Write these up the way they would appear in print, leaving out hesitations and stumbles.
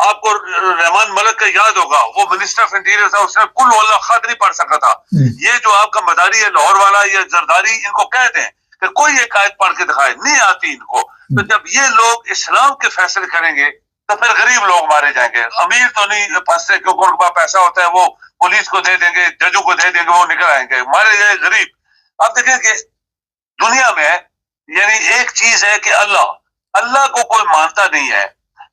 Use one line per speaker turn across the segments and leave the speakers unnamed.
آپ کو رحمان ملک کا یاد ہوگا, وہ منسٹر آف انٹیریئر تھا, اس نے کل واللہ خط نہیں پڑھ سکا تھا. یہ جو آپ کا مداری ہے لاہور والا, یہ زرداری, ان کو کہہ دیں کہ کوئی ایک آیت پڑھ کے دکھائے, نہیں آتی ان کو. تو جب یہ لوگ اسلام کے فیصلے کریں گے تو پھر غریب لوگ مارے جائیں گے. امیر تو نہیں پھنستے کیونکہ ان کے پاس پیسہ ہوتا ہے, وہ پولیس کو دے دیں گے, ججوں کو دے دیں گے, وہ نکل آئیں گے. مارے جائے غریب. آپ دیکھیں کہ دنیا میں یعنی ایک چیز ہے کہ اللہ کو کوئی مانتا نہیں ہے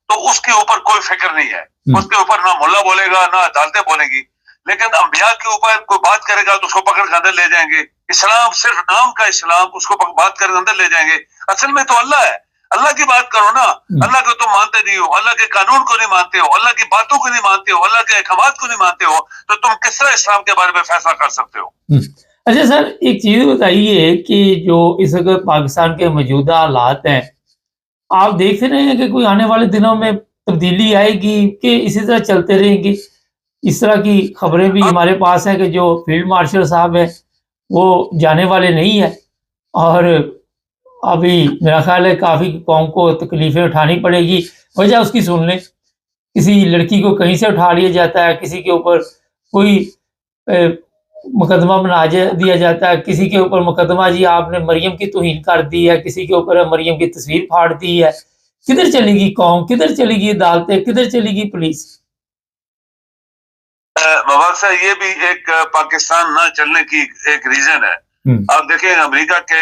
تو اس کے اوپر کوئی فکر نہیں ہے, اس کے اوپر نہ ملا بولے گا نہ عدالتیں بولیں گی. لیکن انبیاء کے اوپر کوئی بات کرے گا تو اس کو پکڑ کے اندر لے جائیں گے. اسلام صرف نام کا اسلام, اس کو بات کر کے اندر لے جائیں گے. اصل میں تو اللہ ہے, اللہ کی بات کرو نا. اللہ کو تم مانتے نہیں ہو, اللہ کے قانون کو نہیں مانتے ہو, اللہ کی باتوں کو نہیں مانتے ہو, اللہ کے احکامات کو نہیں مانتے ہو, تو تم کس طرح اسلام کے بارے میں فیصلہ کر سکتے ہو؟
اچھا سر, ایک چیز بتائیے کہ جو اس وقت پاکستان کے موجودہ حالات ہیں, آپ دیکھ رہے ہیں کہ کوئی آنے والے دنوں میں تبدیلی آئے گی کہ اسی طرح چلتے رہیں گے؟ اس طرح کی خبریں بھی ہمارے پاس ہیں کہ جو فیلڈ مارشل صاحب ہیں وہ جانے والے نہیں ہیں, اور ابھی میرا خیال ہے کافی قوم کو تکلیفیں اٹھانی پڑے گی. وجہ اس کی سن لیں, کسی لڑکی کو کہیں سے اٹھا لیا جاتا ہے, کسی کے اوپر کوئی مقدمہ بنا دیا جاتا ہے, کسی کے اوپر مقدمہ جی آپ نے مریم کی توہین کر دی ہے, کسی کے اوپر مریم کی تصویر پھاڑ دی ہے. کدھر چلے گی قوم, کدھر چلے گی عدالتیں, کدھر چلے گی پولیس؟
مواد صاحب, یہ بھی ایک پاکستان نہ چلنے کی ایک ریزن ہے. آپ دیکھیں امریکہ کے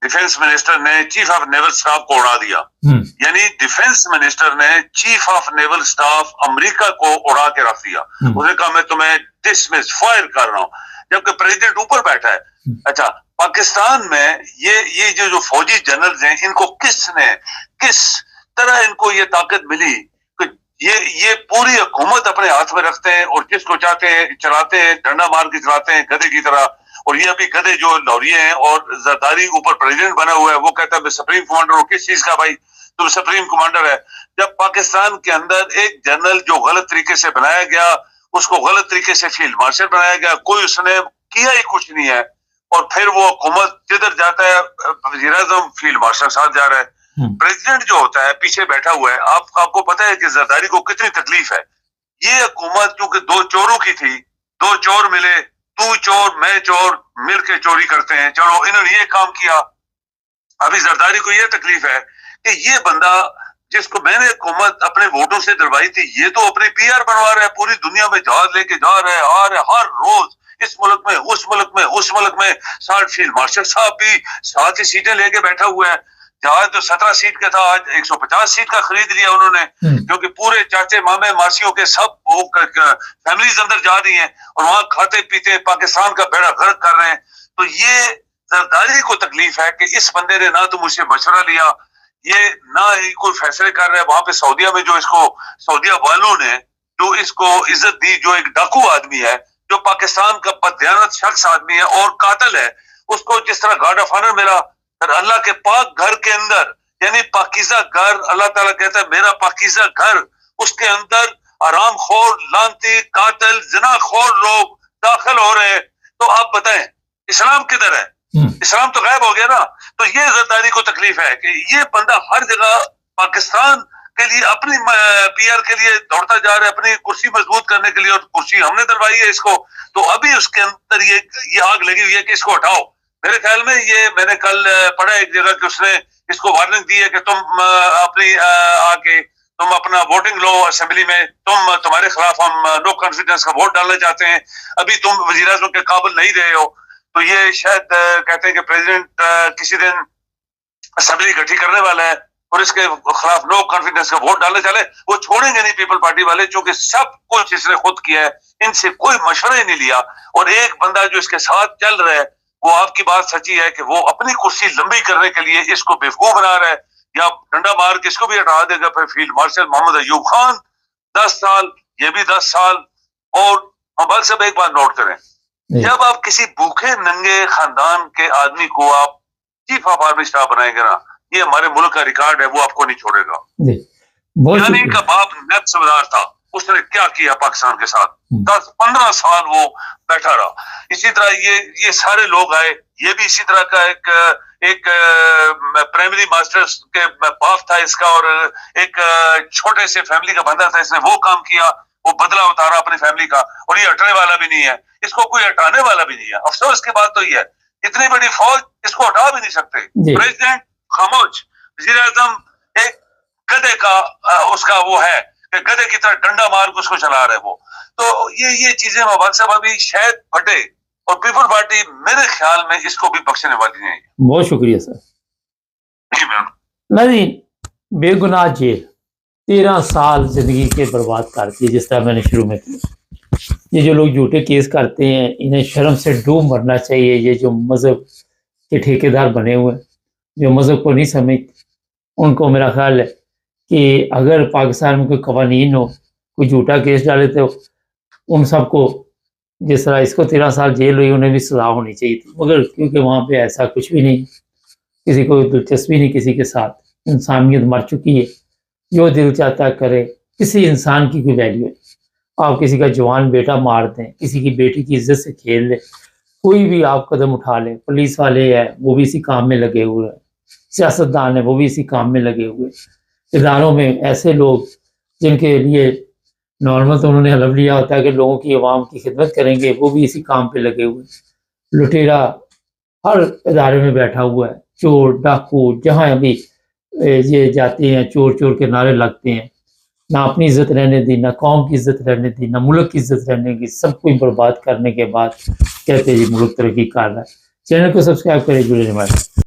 ڈیفنس منسٹر نے چیف آف نیول سٹاف کو اڑا دیا. یعنی ڈیفنس منسٹر نے چیف آف نیول سٹاف امریکہ کو اڑا کے رکھ دیا. اس نے کہا میں تمہیں ڈسمس فائر کر رہا ہوں, جبکہ پریزیڈنٹ اوپر بیٹھا ہے. اچھا, پاکستان میں یہ جو فوجی جنرل ہیں, ان کو کس طرح ان کو یہ طاقت ملی کہ یہ پوری حکومت اپنے ہاتھ میں رکھتے ہیں اور جس کو چاہتے ہیں چلاتے ہیں, ڈنڈا مار کے چلاتے ہیں گدھے کی طرح. اور یہ ابھی گدھے جو لوریے ہیں اور زرداری اوپر پریزیڈنٹ بنا ہوا ہے, وہ کہتا ہے میں سپریم کمانڈر ہوں. کس چیز کا بھائی, تم سپریم کمانڈر ہے. جب پاکستان کے اندر ایک جنرل جو غلط طریقے سے بنایا گیا, اس کو غلط طریقے سے فیلڈ مارشل بنایا گیا, کوئی اس نے کیا ہی کچھ نہیں ہے, اور پھر وہ حکومت جدھر جاتا ہے وزیر اعظم فیلڈ مارشل ساتھ جا رہا ہے. پریزیڈنٹ جو ہوتا ہے پیچھے بیٹھا ہوا ہے. آپ کو پتا ہے کہ زرداری کو کتنی تکلیف ہے. یہ حکومت کیونکہ دو چوروں کی تھی, دو چور ملے, تو چور میں چور, مل کے چوری کرتے ہیں, چلو انہوں نے یہ کام کیا. ابھی زرداری کو یہ تکلیف ہے کہ یہ بندہ جس کو میں نے حکومت اپنے ووٹوں سے دلوائی تھی, یہ تو اپنے پی آر بنوا رہا ہے, پوری دنیا میں جہاز لے کے جا رہا ہے, آ رہا ہے ہر روز, اس ملک میں اس ملک میں اس ملک میں. 60 فیلڈ مارشل صاحب بھی 7 سیٹیں لے کے بیٹھا ہوا ہے. جہاز جو 17 سیٹ کا تھا آج 150 سیٹ کا خرید لیا انہوں نے, کیونکہ پورے چاچے مامے ماسیوں کے سب فیملیز اندر جا رہی ہیں اور وہاں کھاتے پیتے پاکستان کا بیڑا غرق کر رہے ہیں. تو یہ زرداری کو تکلیف ہے کہ اس بندے نے نہ تو مجھ سے مشورہ لیا, یہ نہ ہی کوئی فیصلے کر رہے ہیں. وہاں پہ سعودیہ میں جو اس کو سعودیہ والوں نے جو اس کو عزت دی, جو ایک ڈاکو آدمی ہے, جو پاکستان کا بددیانت شخص آدمی ہے اور قاتل ہے, اس کو جس طرح گارڈ آف آنر ملا اللہ کے پاک گھر کے اندر, یعنی پاکیزہ گھر, اللہ تعالیٰ کہتا ہے میرا پاکیزہ گھر, اس کے اندر آرام خور, لانتی, قاتل, زنا خور لوگ داخل ہو رہے ہیں. تو آپ بتائیں اسلام کدھر ہے؟ اسلام تو غائب ہو گیا نا. تو یہ زرداری کو تکلیف ہے کہ یہ بندہ ہر جگہ پاکستان کے لیے اپنی پی آر کے لیے دوڑتا جا رہا ہے, اپنی کرسی مضبوط کرنے کے لیے, اور کرسی ہم نے دلوائی ہے اس کو. تو ابھی اس کے اندر یہ آگ لگی ہوئی ہے کہ اس کو ہٹاؤ. میرے خیال میں یہ میں نے کل پڑھا ایک جگہ کہ اس نے اس کو وارننگ دی ہے کہ تم اپنی آ کے تم اپنا ووٹنگ لو اسمبلی میں, تمہارے خلاف ہم نو کانفیڈنس کا ووٹ ڈالنا چاہتے ہیں, ابھی تم وزیر اعظم کے قابل نہیں رہے ہو. تو یہ شاید کہتے ہیں کہ پریزیڈنٹ کسی دن اسمبلی اکٹھی کرنے والا ہے اور اس کے خلاف نو کانفیڈنس کا ووٹ ڈالنے چلے. وہ چھوڑیں گے نہیں پیپل پارٹی والے, چونکہ سب کچھ اس نے خود کیا ہے, ان سے کوئی مشورہ ہی نہیں لیا. اور ایک بندہ جو اس کے ساتھ چل رہا ہے, وہ آپ کی بات سچی ہے کہ وہ اپنی کرسی لمبی کرنے کے لیے اس کو بیوقوف بنا رہا ہے, یا ڈنڈا مار کے اس کو بھی ہٹا دے گا. پھر فیلڈ مارشل محمد ایوب خان 10 سال, یہ بھی 10 سال. اور ہم سب ایک بات نوٹ کریں, جب آپ کسی بھوکے ننگے خاندان کے آدمی کو آپ چیف آف آرمی اسٹاف بنائیں گے نا, یہ ہمارے ملک کا ریکارڈ ہے, وہ آپ کو نہیں چھوڑے گا. یعنی کا باپ نیب سردار تھا, اس نے کیا کیا پاکستان کے ساتھ, 10-15 سال وہ بیٹھا رہا. اسی طرح یہ سارے لوگ آئے, یہ بھی اسی طرح کا ایک ایک پرائمری ماسٹرز کے باپ تھا اس کا اور ایک چھوٹے سے فیملی کا بندہ تھا, اس نے وہ کام کیا, وہ بدلہ اتارا اپنی فیملی کا, اور یہ ہٹنے والا بھی نہیں ہے, اس کو کوئی ہٹانے والا بھی نہیں ہے. افسوس کی بات تو یہ ہے اتنی بڑی فوج اس کو ہٹا بھی نہیں سکتے. پریزیڈنٹ خاموش, وزیر اعظم ایک گدے کا اس کا وہ ہے کہ گدے کی طرح ڈنڈا مار کے اس کو چلا رہے وہ. تو یہ چیزیں مبارک صاحب ابھی شاید پھٹے, اور پیپل پارٹی میرے خیال میں اس کو بھی بخشنے والی نہیں.
بہت شکریہ سر.
جی میم.
نہیں, بے گناہ جیل 13 سال زندگی کے برباد کرتی ہے. جس طرح میں نے شروع میں کیا, یہ جو لوگ جھوٹے کیس کرتے ہیں انہیں شرم سے ڈوب مرنا چاہیے. یہ جو مذہب کے ٹھیکیدار بنے ہوئے ہیں, جو مذہب کو نہیں سمجھتے, ان کو میرا خیال ہے کہ اگر پاکستان میں کوئی قوانین ہو, کوئی جھوٹا کیس ڈالے تو ان سب کو, جس طرح اس کو 13 سال جیل ہوئی, انہیں بھی سزا ہونی چاہیے تھی. مگر کیونکہ وہاں پہ ایسا کچھ بھی نہیں, کسی کو دلچسپی نہیں کسی کے ساتھ, انسانیت مر چکی ہے, جو دل چاہتا ہے کرے. کسی انسان کی کوئی ویلیو ہے. آپ کسی کا جوان بیٹا مار دیں, کسی کی بیٹی کی عزت سے کھیل لیں, کوئی بھی آپ قدم اٹھا لیں. پولیس والے ہیں وہ بھی اسی کام میں لگے ہوئے ہیں, سیاستدان ہیں وہ بھی اسی کام میں لگے ہوئے ہیں. اداروں میں ایسے لوگ جن کے لیے نارمل تو انہوں نے حلف لیا ہوتا ہے کہ لوگوں کی عوام کی خدمت کریں گے, وہ بھی اسی کام پہ لگے ہوئے ہیں. لٹیرا ہر ادارے میں بیٹھا ہوا ہے, چور ڈاکو جہاں ابھی یہ جاتے ہیں چور چور کے نعرے لگتے ہیں. نہ اپنی عزت رہنے دی, نہ قوم کی عزت رہنے دی, نہ ملک کی عزت رہنے کی. سب کچھ برباد کرنے کے بعد کہتے ہیں جی ملک ترقی کر رہا ہے. چینل کو سبسکرائب کریں, جڑے رہیں.